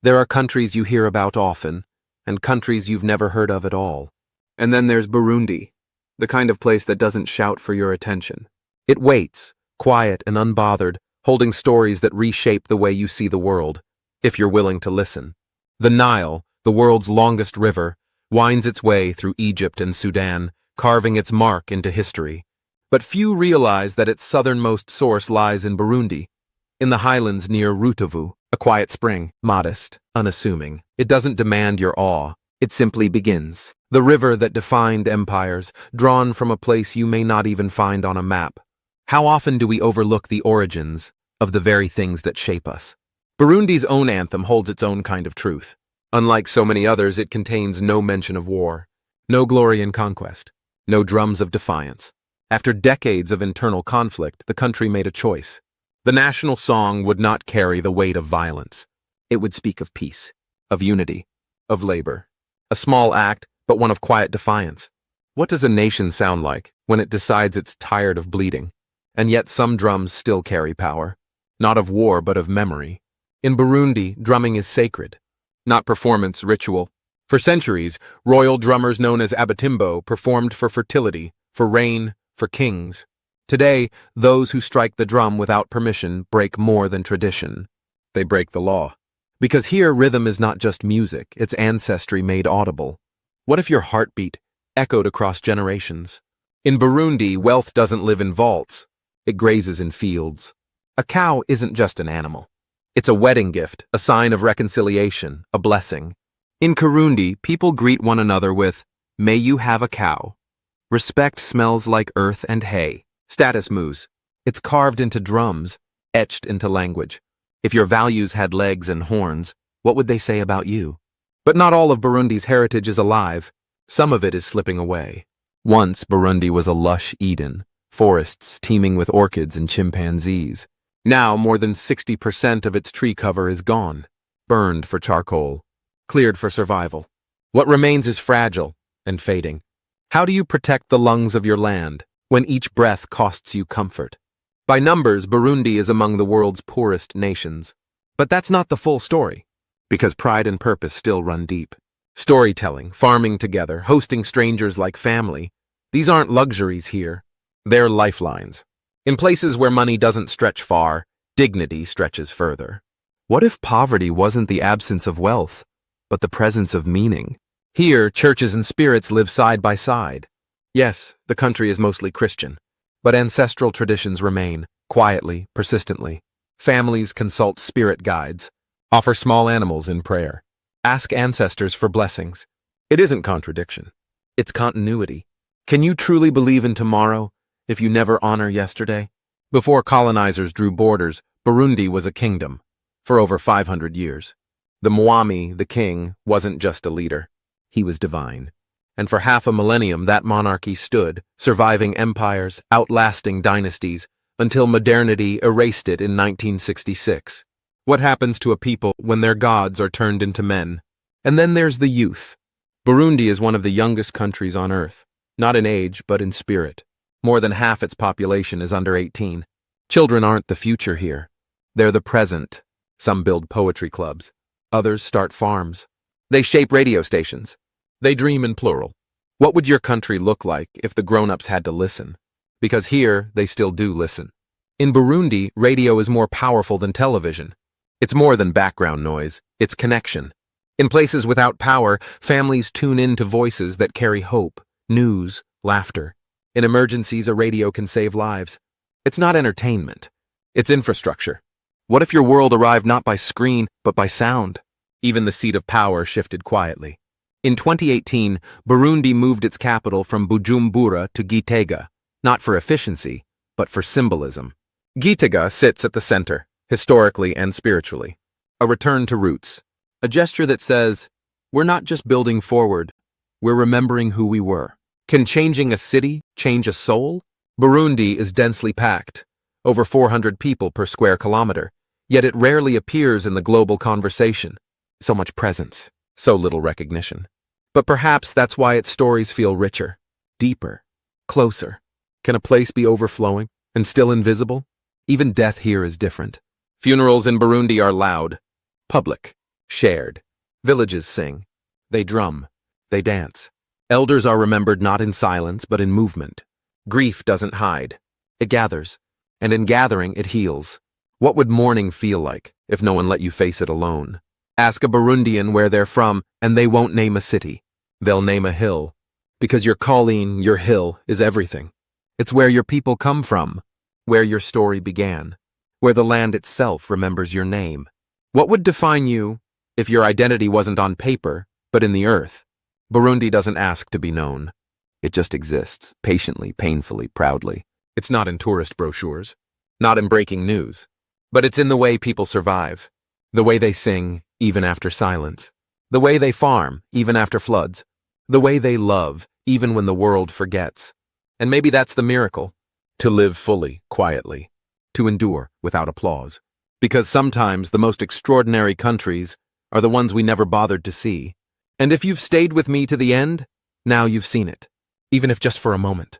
There are countries you hear about often, and countries you've never heard of at all. And then there's Burundi, the kind of place that doesn't shout for your attention. It waits, quiet and unbothered, holding stories that reshape the way you see the world, if you're willing to listen. The Nile, the world's longest river, winds its way through Egypt and Sudan, carving its mark into history. But few realize that its southernmost source lies in Burundi, in the highlands near Rutovu, a quiet spring, modest, unassuming. It doesn't demand your awe, it simply begins. The river that defined empires, drawn from a place you may not even find on a map. How often do we overlook the origins of the very things that shape us? Burundi's own anthem holds its own kind of truth. Unlike so many others, it contains no mention of war, no glory in conquest, no drums of defiance. After decades of internal conflict, the country made a choice. The national song would not carry the weight of violence. It would speak of peace, of unity, of labor. A small act, but one of quiet defiance. What does a nation sound like when it decides it's tired of bleeding? And yet some drums still carry power. Not of war, but of memory. In Burundi, drumming is sacred, not performance, ritual. For centuries, royal drummers known as abatimbo performed for fertility, for rain, for kings. Today, those who strike the drum without permission break more than tradition. They break the law. Because here, rhythm is not just music, it's ancestry made audible. What if your heartbeat echoed across generations? In Burundi, wealth doesn't live in vaults. It grazes in fields. A cow isn't just an animal. It's a wedding gift, a sign of reconciliation, a blessing. In Kirundi, people greet one another with, "May you have a cow." Respect smells like earth and hay. Status moves. It's carved into drums, etched into language. If your values had legs and horns, what would they say about you? But not all of Burundi's heritage is alive. Some of it is slipping away. Once, Burundi was a lush Eden, forests teeming with orchids and chimpanzees. Now, more than 60% of its tree cover is gone, burned for charcoal, cleared for survival. What remains is fragile and fading. How do you protect the lungs of your land when each breath costs you comfort? By numbers, Burundi is among the world's poorest nations. But that's not the full story, because pride and purpose still run deep. Storytelling, farming together, hosting strangers like family, these aren't luxuries here. They're lifelines. In places where money doesn't stretch far, dignity stretches further. What if poverty wasn't the absence of wealth, but the presence of meaning? Here, churches and spirits live side by side. Yes, the country is mostly Christian, but ancestral traditions remain, quietly, persistently. Families consult spirit guides, offer small animals in prayer, ask ancestors for blessings. It isn't contradiction. It's continuity. Can you truly believe in tomorrow if you never honor yesterday? Before colonizers drew borders, Burundi was a kingdom for over 500 years. The Mwami, the king, wasn't just a leader. He was divine. And for half a millennium, that monarchy stood, surviving empires, outlasting dynasties, until modernity erased it in 1966. What happens to a people when their gods are turned into men? And then there's the youth. Burundi is one of the youngest countries on earth, not in age, but in spirit. More than half its population is under 18. Children aren't the future here. They're the present. Some build poetry clubs. Others start farms. They shape radio stations. They dream in plural. What would your country look like if the grown-ups had to listen? Because here, they still do listen. In Burundi, radio is more powerful than television. It's more than background noise. It's connection. In places without power, families tune in to voices that carry hope, news, laughter. In emergencies, a radio can save lives. It's not entertainment. It's infrastructure. What if your world arrived not by screen, but by sound? Even the seat of power shifted quietly. In 2018, Burundi moved its capital from Bujumbura to Gitega, not for efficiency, but for symbolism. Gitega sits at the center, historically and spiritually. A return to roots. A gesture that says, we're not just building forward, we're remembering who we were. Can changing a city change a soul? Burundi is densely packed, over 400 people per square kilometer, yet it rarely appears in the global conversation. So much presence, so little recognition. But perhaps that's why its stories feel richer, deeper, closer. Can a place be overflowing and still invisible? Even death here is different. Funerals in Burundi are loud, public. shared. Villages sing. They drum. They dance. Elders are remembered not in silence, but in movement. Grief doesn't hide. It gathers. And in gathering, it heals. What would mourning feel like if no one let you face it alone? Ask a Burundian where they're from, and they won't name a city. They'll name a hill. Because your Colleen, your hill, is everything. It's where your people come from, where your story began, where the land itself remembers your name. What would define you if your identity wasn't on paper, but in the earth? Burundi doesn't ask to be known. It just exists, patiently, painfully, proudly. It's not in tourist brochures, not in breaking news, but it's in the way people survive, the way they sing, even after silence, the way they farm, even after floods, the way they love, even when the world forgets. And maybe that's the miracle, to live fully, quietly, to endure without applause. Because sometimes the most extraordinary countries are the ones we never bothered to see. And if you've stayed with me to the end, now you've seen it, even if just for a moment.